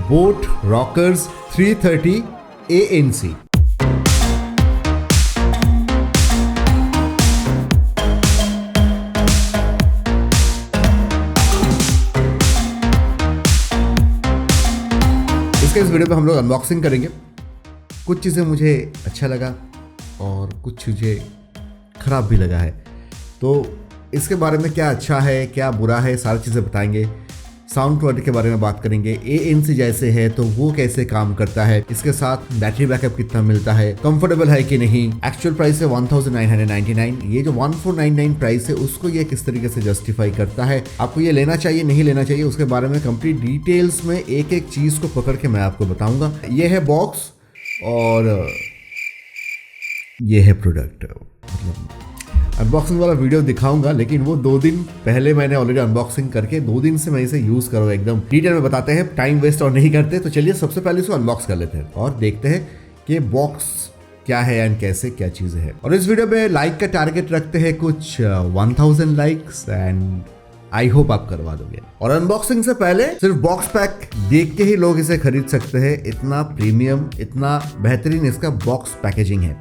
Boat rockers 330 ANC। इस video पे हम लोग अनबॉक्सिंग करेंगे। कुछ चीज़ें मुझे अच्छा लगा और कुछ चीज़ें ख़राब भी लगा है, तो इसके बारे में क्या अच्छा है क्या बुरा है सारी चीज़ें बताएंगे। साउंड क्वालिटी के बारे में बात करेंगे, ANC जैसे है तो वो कैसे काम करता है, इसके साथ बैटरी बैकअप कितना मिलता है, कंफर्टेबल है कि नहीं, एक्चुअल प्राइस है 1999, ये जो 1499 प्राइस है उसको ये किस तरीके से जस्टिफाई करता है, आपको ये लेना चाहिए नहीं लेना चाहिए, उसके बारे में कंप्लीट डिटेल्स में एक एक चीज़ को पकड़ के मैं आपको बताऊंगा। ये है बॉक्स और ये है प्रोडक्ट। मतलब अनबॉक्सिंग वाला वीडियो दिखाऊंगा, लेकिन वो 2 दिन पहले मैंने ऑलरेडी अनबॉक्सिंग करके 2 दिन से मैं इसे यूज़ कर रहा हूँ। एकदम डिटेल में बताते हैं, टाइम वेस्ट और नहीं करते। तो चलिए सबसे पहले इसको अनबॉक्स कर लेते हैं और देखते हैं कि बॉक्स क्या है एंड कैसे क्या चीज़ें हैं। और इस वीडियो में लाइक का टारगेट रखते हैं कुछ 1000 लाइक्स एंड आई होप आप करवा दोगे। और अनबॉक्सिंग से पहले सिर्फ बॉक्स पैक देख के ही लोग इसे खरीद सकते हैं, इतना प्रीमियम इतना बेहतरीन इसका बॉक्स पैकेजिंग है।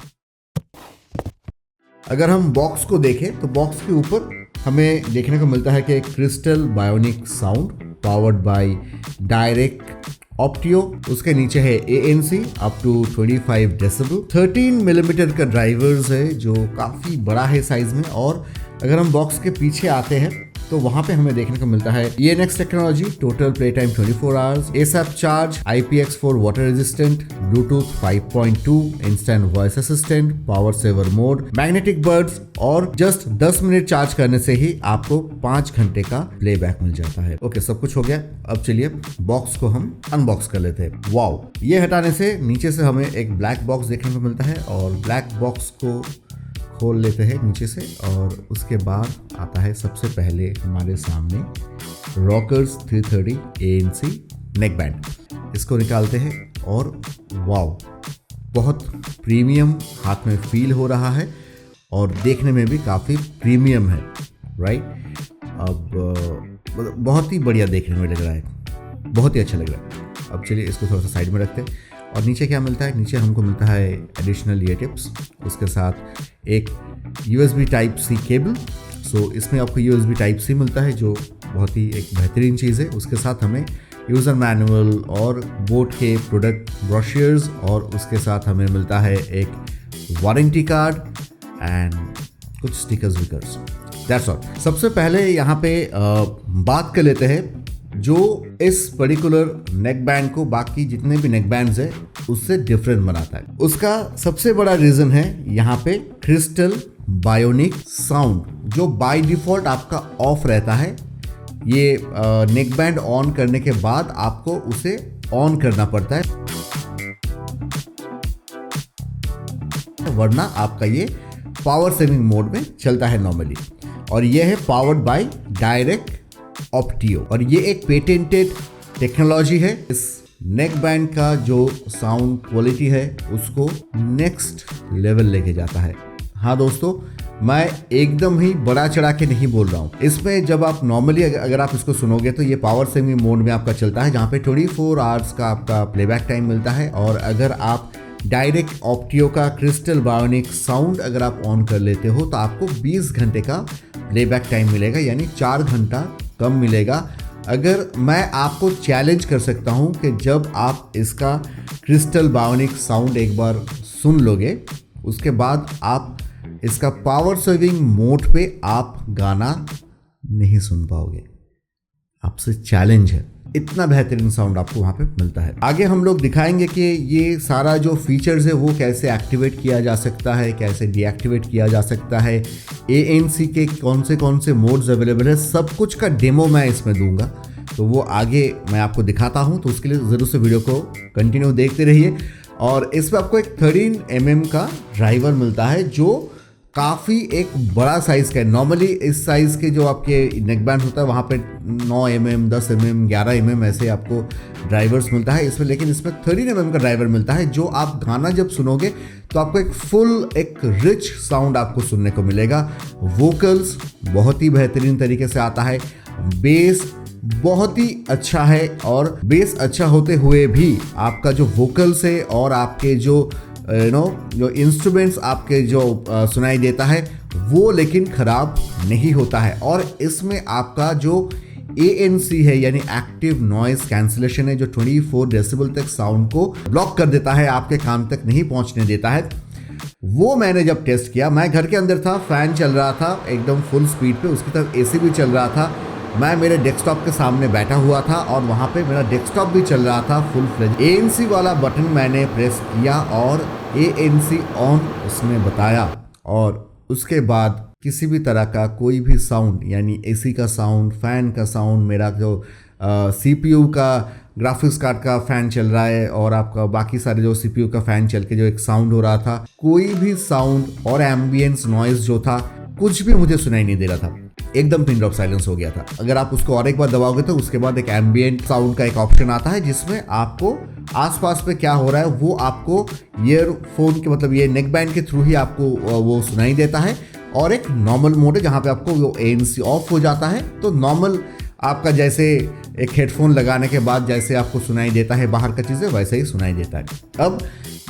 अगर हम बॉक्स को देखें तो बॉक्स के ऊपर हमें देखने को मिलता है कि crystal bionic sound powered by direct Optio, उसके नीचे है ANC up to 25 decibel, 13 millimetre का ड्राइवर्स है जो काफ़ी बड़ा है साइज में। और अगर हम बॉक्स के पीछे आते हैं तो वहां पे हमें देखने को मिलता है ENX technology, total play time 24 hours, ASAP charge, IPX4 water resistant, Bluetooth 5.2, instant voice assistant, power saver mode, magnetic buds और जस्ट 10 मिनट चार्ज करने से ही आपको 5 घंटे का प्लेबैक मिल जाता है। ओके, सब कुछ हो गया। अब चलिए बॉक्स को हम अनबॉक्स कर लेते हैं। वाओ, ये हटाने से नीचे से हमें एक ब्लैक बॉक्स देखने को मिलता है और ब्लैक बॉक्स को खोल लेते हैं नीचे से और उसके बाद आता है सबसे पहले हमारे सामने रॉकर्स 330 ANC नेक बैंड। इसको निकालते हैं और वाओ, बहुत प्रीमियम हाथ में फील हो रहा है और देखने में भी काफ़ी प्रीमियम है, राइट। अब बहुत ही बढ़िया देखने में लग रहा है, बहुत ही अच्छा लग रहा है। अब चलिए इसको थोड़ा सा साइड में रखते हैं। और नीचे क्या मिलता है, नीचे हमको मिलता है एडिशनल ईयर टिप्स, उसके साथ एक USB Type-C केबल। सो इसमें आपको USB Type-C मिलता है जो बहुत ही एक बेहतरीन चीज़ है। उसके साथ हमें यूज़र मैनुअल और बोट के प्रोडक्ट ब्रोशर्स और उसके साथ हमें मिलता है एक वारंटी कार्ड एंड कुछ स्टिकर्स विकर्स। That's all. सबसे पहले यहाँ पे बात कर लेते हैं जो इस पर्टिकुलर नेक बैंड को बाकी जितने भी नेक बैंड्स है उससे डिफरेंट बनाता है। उसका सबसे बड़ा रीजन है यहाँ पे क्रिस्टल बायोनिक साउंड जो बाय डिफॉल्ट आपका ऑफ रहता है। ये नेक बैंड ऑन करने के बाद आपको उसे ऑन करना पड़ता है, वरना आपका ये पावर सेविंग मोड में चलता है नॉर्मली। और ये है पावर्ड बाय डायरेक्ट ऑप्टियो और ये एक पेटेंटेड टेक्नोलॉजी है। इस नेक बैंड का जो साउंड क्वालिटी है उसको नेक्स्ट लेवल लेके जाता है। हाँ दोस्तों, मैं एकदम ही बड़ा चढ़ा के नहीं बोल रहा हूँ। इसमें जब आप नॉर्मली अगर आप इसको सुनोगे तो ये पावर सेविंग मोड में आपका चलता है जहाँ पे 24 आवर्स का आपका प्लेबैक टाइम मिलता है। और अगर आप डायरेक्ट ऑप्टियो का क्रिस्टल बायोनिक साउंड अगर आप ऑन कर लेते हो तो आपको 20 घंटे का प्लेबैक टाइम मिलेगा, यानी 4 घंटा कम मिलेगा। अगर मैं आपको चैलेंज कर सकता हूं कि जब आप इसका क्रिस्टल बायोनिक साउंड एक बार सुन लोगे उसके बाद आप इसका पावर सेविंग मोड पे आप गाना नहीं सुन पाओगे। आपसे चैलेंज है, इतना बेहतरीन साउंड आपको वहाँ पे मिलता है। आगे हम लोग दिखाएंगे कि ये सारा जो फीचर्स है वो कैसे एक्टिवेट किया जा सकता है, कैसे डीएक्टिवेट किया जा सकता है, ANC के कौन से मोड्स अवेलेबल है, सब कुछ का डेमो मैं इसमें दूंगा। तो वो आगे मैं आपको दिखाता हूँ, तो उसके लिए ज़रूर से वीडियो को कंटिन्यू देखते रहिए। और इसमें आपको एक 13 mm का ड्राइवर मिलता है जो काफ़ी एक बड़ा साइज़ का है। नॉर्मली इस साइज़ के जो आपके नेक बैंड होता है वहाँ पे 9 mm, 10 mm, 11 mm ऐसे आपको ड्राइवर्स मिलता है इसमें, लेकिन इसमें 13 mm का ड्राइवर मिलता है जो आप गाना जब सुनोगे तो आपको एक फुल एक रिच साउंड आपको सुनने को मिलेगा। वोकल्स बहुत ही बेहतरीन तरीके से आता है, बेस बहुत ही अच्छा है और बेस अच्छा होते हुए भी आपका जो वोकल्स है और आपके जो जो इंस्ट्रूमेंट्स आपके जो सुनाई देता है वो लेकिन खराब नहीं होता है। और इसमें आपका जो ANC है यानी एक्टिव नॉइस कैंसिलेशन है जो 24 डेसिबल तक साउंड को ब्लॉक कर देता है, आपके कान तक नहीं पहुंचने देता है। वो मैंने जब टेस्ट किया, मैं घर के अंदर था, फैन चल रहा था एकदम फुल स्पीड पे, उसकी तरफ AC भी चल रहा था, मैं मेरे डेस्कटॉप के सामने बैठा हुआ था और वहाँ पे मेरा डेस्कटॉप भी चल रहा था फुल फ्लेज। ANC वाला बटन मैंने प्रेस किया और ANC ऑन उसने बताया और उसके बाद किसी भी तरह का कोई भी साउंड यानी AC का साउंड, फैन का साउंड, मेरा जो CPU का ग्राफिक्स कार्ड का फ़ैन चल रहा है और आपका बाकी सारे जो CPU का फ़ैन चल के जो एक साउंड हो रहा था, कोई भी साउंड और एम्बियंस नॉइज़ जो था कुछ भी मुझे सुनाई नहीं दे रहा था, एकदम पिन ड्रॉप साइलेंस हो गया था। अगर आप उसको और एक बार दबाओगे तो उसके बाद एक एम्बियंट साउंड का एक ऑप्शन आता है जिसमें आपको आसपास पे क्या हो रहा है वो आपको ईयरफोन के मतलब ये नेक बैंड के थ्रू ही आपको वो सुनाई देता है। और एक नॉर्मल मोड है जहाँ पे आपको वो ANC ऑफ हो जाता है, तो नॉर्मल आपका जैसे एक हेडफोन लगाने के बाद जैसे आपको सुनाई देता है बाहर का चीज़ें वैसे ही सुनाई देता है। अब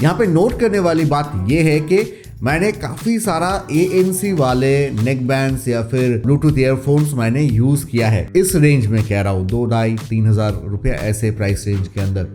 यहाँ पे नोट करने वाली बात ये है कि मैंने काफ़ी सारा ANC वाले नेक बैंड्स या फिर ब्लूटूथ ईयरफोन्स मैंने यूज़ किया है इस रेंज में, कह रहा हूँ 2-2.5-3 हज़ार रुपये ऐसे प्राइस रेंज के अंदर।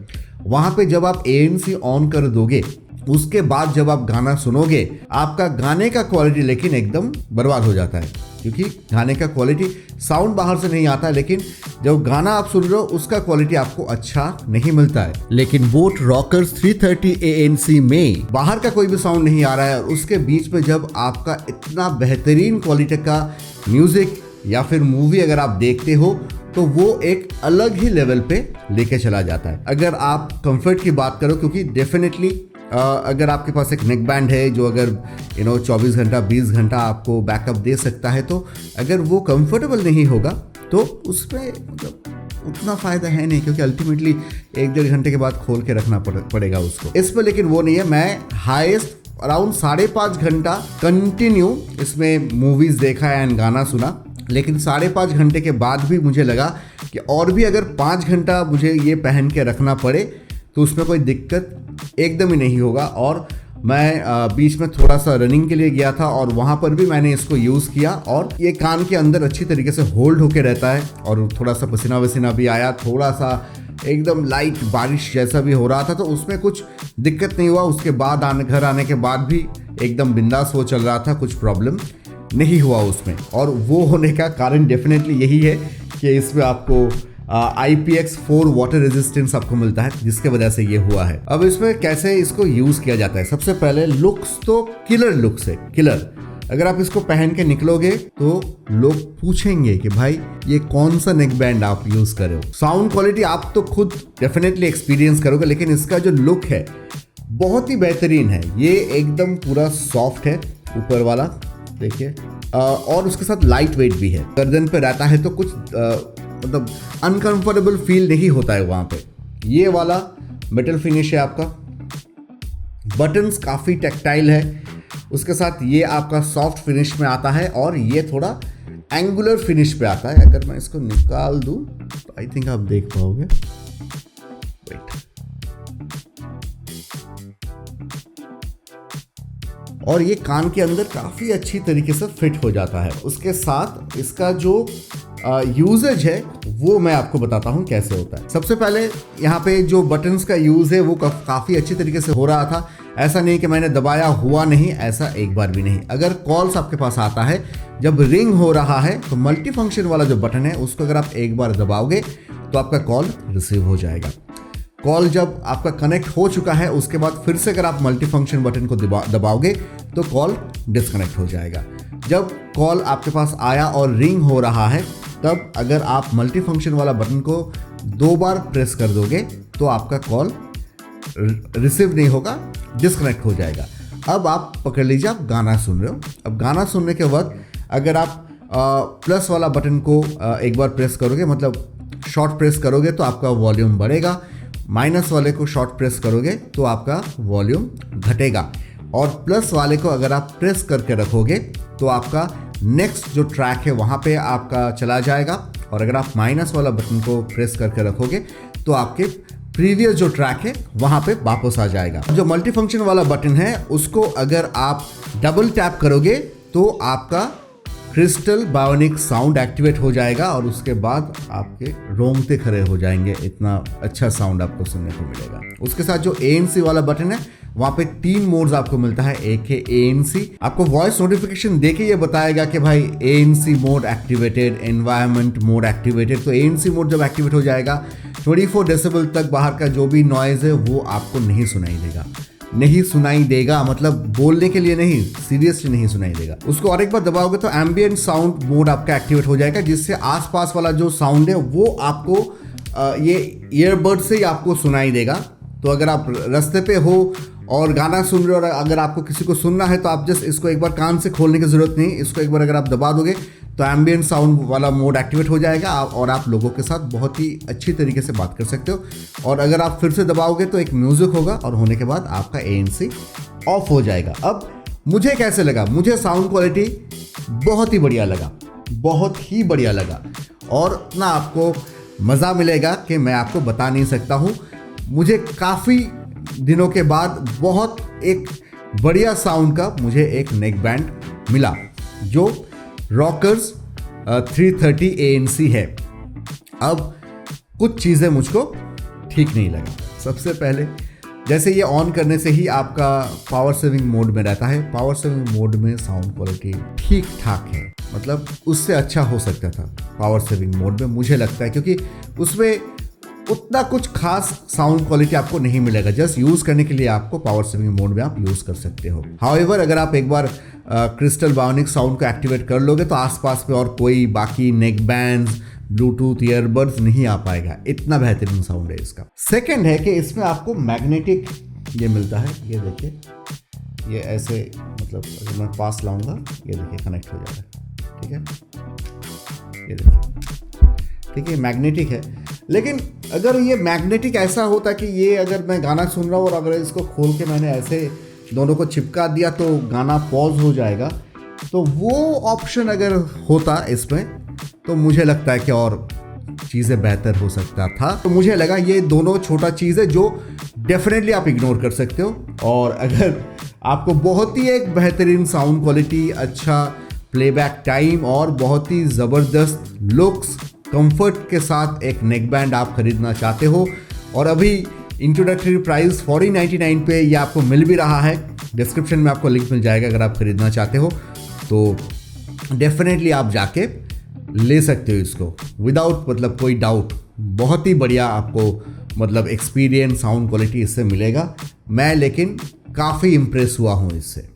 वहाँ पे जब आप ANC ऑन कर दोगे उसके बाद जब आप गाना सुनोगे आपका गाने का क्वालिटी लेकिन एकदम बर्बाद हो जाता है, क्योंकि गाने का क्वालिटी साउंड बाहर से नहीं आता, लेकिन जब गाना आप सुन रहे हो उसका क्वालिटी आपको अच्छा नहीं मिलता है। लेकिन बोट रॉकर्स 330 ANC में बाहर का कोई भी साउंड नहीं आ रहा है और उसके बीच में जब आपका इतना बेहतरीन क्वालिटी का म्यूजिक या फिर मूवी अगर आप देखते हो तो वो एक अलग ही लेवल पे लेके चला जाता है। अगर आप कंफर्ट की बात करो, क्योंकि डेफिनेटली अगर आपके पास एक नेक बैंड है जो अगर 24 घंटा 20 घंटा आपको बैकअप दे सकता है, तो अगर वो कंफर्टेबल नहीं होगा तो उसमें मतलब उतना फ़ायदा है नहीं, क्योंकि अल्टीमेटली 1-1.5 घंटे के बाद खोल के रखना पड़ेगा उसको। इसमें लेकिन वो नहीं है, मैं हाईएस्ट अराउंड 5.5 घंटा कंटिन्यू इसमें मूवीज़ देखा एंड गाना सुना, लेकिन 5.5 घंटे के बाद भी मुझे लगा कि और भी अगर 5 घंटा मुझे ये पहन के रखना पड़े तो उसमें कोई दिक्कत एकदम ही नहीं होगा। और मैं बीच में थोड़ा सा रनिंग के लिए गया था और वहाँ पर भी मैंने इसको यूज़ किया और ये कान के अंदर अच्छी तरीके से होल्ड होके रहता है और थोड़ा सा पसीना वसीना भी आया, थोड़ा सा एकदम लाइट बारिश जैसा भी हो रहा था, तो उसमें कुछ दिक्कत नहीं हुआ। उसके बाद घर आने के बाद भी एकदम बिंदास वो चल रहा था, कुछ प्रॉब्लम नहीं हुआ उसमें। और वो होने का कारण डेफिनेटली यही है कि इसमें आपको IPX4 वाटर रेजिस्टेंस आपको मिलता है, जिसके वजह से ये हुआ है। अब इसमें कैसे इसको यूज़ किया जाता है, सबसे पहले लुक्स तो किलर लुक्स है, किलर। अगर आप इसको पहन के निकलोगे तो लोग पूछेंगे कि भाई ये कौन सा नेक बैंड आप यूज़ कर रहे हो। साउंड क्वालिटी आप तो खुद डेफिनेटली एक्सपीरियंस करोगे, लेकिन इसका जो लुक है बहुत ही बेहतरीन है। ये एकदम पूरा सॉफ्ट है ऊपर वाला, देखिए, और उसके साथ लाइट वेट भी है। गर्दन पे रहता है तो कुछ मतलब अनकंफर्टेबल फील नहीं होता है वहाँ पे। ये वाला मेटल फिनिश है आपका, बटन्स काफ़ी टेक्टाइल है, उसके साथ ये आपका सॉफ्ट फिनिश में आता है और ये थोड़ा एंगुलर फिनिश पे आता है। अगर मैं इसको निकाल दूँ तो आई थिंक आप देख पाओगे। वेट, और ये कान के अंदर काफ़ी अच्छी तरीके से फिट हो जाता है। उसके साथ इसका जो यूजेज है वो मैं आपको बताता हूँ कैसे होता है। सबसे पहले यहाँ पे जो बटन्स का यूज़ है वो काफ़ी अच्छी तरीके से हो रहा था, ऐसा नहीं कि मैंने दबाया हुआ नहीं, ऐसा एक बार भी नहीं। अगर कॉल्स आपके पास आता है, जब रिंग हो रहा है तो मल्टी फंक्शन वाला जो बटन है उसको अगर आप एक बार दबाओगे तो आपका कॉल रिसीव हो जाएगा। कॉल जब आपका कनेक्ट हो चुका है उसके बाद फिर से अगर आप मल्टी फंक्शन बटन को दबाओगे तो कॉल डिस्कनेक्ट हो जाएगा। जब कॉल आपके पास आया और रिंग हो रहा है तब अगर आप मल्टी फंक्शन वाला बटन को 2 बार प्रेस कर दोगे तो आपका कॉल रिसीव नहीं होगा, डिस्कनेक्ट हो जाएगा। अब आप पकड़ लीजिए, आप गाना सुन रहे हो। अब गाना सुनने के वक्त अगर आप प्लस वाला बटन को एक बार प्रेस करोगे, मतलब शॉर्ट प्रेस करोगे तो आपका वॉल्यूम बढ़ेगा, माइनस वाले को शॉर्ट प्रेस करोगे तो आपका वॉल्यूम घटेगा, और प्लस वाले को अगर आप प्रेस करके रखोगे तो आपका नेक्स्ट जो ट्रैक है वहाँ पे आपका चला जाएगा और अगर आप माइनस वाला बटन को प्रेस करके रखोगे तो आपके प्रीवियस जो ट्रैक है वहां पे वापस आ जाएगा। जो मल्टी फंक्शन वाला बटन है उसको अगर आप डबल टैप करोगे तो आपका क्रिस्टल बायोनिक साउंड एक्टिवेट हो जाएगा और उसके बाद आपके रोंगटे खड़े हो जाएंगे, इतना अच्छा साउंड आपको सुनने को मिलेगा। उसके साथ जो ANC वाला बटन है वहां पे 3 मोड्स आपको मिलता है। एक है ANC, आपको वॉइस नोटिफिकेशन देके ये बताएगा कि भाई ANC mode activated, environment mode activated. तो ANC मोड जब एक्टिवेट हो जाएगा 24 डेसिबल तक बाहर का जो भी नॉइज है वो आपको नहीं सुनाई देगा, मतलब बोलने के लिए नहीं, सीरियसली नहीं सुनाई देगा। उसको और एक बार दबाओगे तो एम्बिएंट साउंड मोड आपका एक्टिवेट हो जाएगा, जिससे आसपास वाला जो साउंड है वो आपको ये ईयरबड से ही आपको सुनाई देगा। तो अगर आप रास्ते पे हो और गाना सुन रहे हो और अगर आपको किसी को सुनना है तो आप जस्ट इसको एक बार कान से खोलने की जरूरत नहीं, इसको एक बार अगर आप दबा दोगे तो एम्बिएंट साउंड वाला मोड एक्टिवेट हो जाएगा और आप लोगों के साथ बहुत ही अच्छी तरीके से बात कर सकते हो। और अगर आप फिर से दबाओगे तो एक म्यूजिक होगा और होने के बाद आपका ANC ऑफ हो जाएगा। अब मुझे कैसे लगा? मुझे साउंड क्वालिटी बहुत ही बढ़िया लगा और ना आपको मज़ा मिलेगा कि मैं आपको बता नहीं सकता हूँ। मुझे काफ़ी दिनों के बाद बहुत एक बढ़िया साउंड का मुझे एक नेक बैंड मिला जो रॉकर्स 330 ANC है। अब कुछ चीज़ें मुझको ठीक नहीं लगा। सबसे पहले जैसे ये ऑन करने से ही आपका पावर सेविंग मोड में रहता है। पावर सेविंग मोड में साउंड क्वालिटी ठीक ठाक है, मतलब उससे अच्छा हो सकता था पावर सेविंग मोड में, मुझे लगता है, क्योंकि उसमें उतना कुछ खास साउंड क्वालिटी आपको नहीं मिलेगा। जस्ट यूज़ करने के लिए आपको पावर सेविंग मोड में आप यूज़ कर सकते हो। हाउएवर अगर आप एक बार क्रिस्टल बायोनिक साउंड को एक्टिवेट कर लोगे तो आसपास में और कोई बाकी नेक बैंड्स, ब्लूटूथ ईयरबड्स नहीं आ पाएगा, इतना बेहतरीन साउंड है इसका। सेकंड है कि इसमें आपको मैग्नेटिक ये मिलता है, ये देखिए, ये ऐसे, मतलब अगर मैं पास लाऊंगा ये देखिए कनेक्ट हो जाएगा, ठीक है, ये देखिए, ठीक है, मैग्नेटिक है। लेकिन अगर ये मैग्नेटिक ऐसा होता कि ये अगर मैं गाना सुन रहा हूँ और अगर इसको खोल के मैंने ऐसे दोनों को चिपका दिया तो गाना पॉज हो जाएगा, तो वो ऑप्शन अगर होता इसमें तो मुझे लगता है कि और चीज़ें बेहतर हो सकता था। तो मुझे लगा ये दोनों छोटा चीज़ है जो डेफिनेटली आप इग्नोर कर सकते हो। और अगर आपको बहुत ही एक बेहतरीन साउंड क्वालिटी, अच्छा प्लेबैक टाइम और बहुत ही ज़बरदस्त लुक्स, कंफर्ट के साथ एक नेक बैंड आप खरीदना चाहते हो और अभी इंट्रोडक्टरी प्राइस 4099 पे ये आपको मिल भी रहा है, डिस्क्रिप्शन में आपको लिंक मिल जाएगा। अगर आप खरीदना चाहते हो तो डेफिनेटली आप जाके ले सकते हो इसको विदाउट मतलब कोई डाउट। बहुत ही बढ़िया आपको मतलब एक्सपीरियंस, साउंड क्वालिटी इससे मिलेगा। मैं लेकिन काफ़ी इम्प्रेस हुआ हूँ इससे।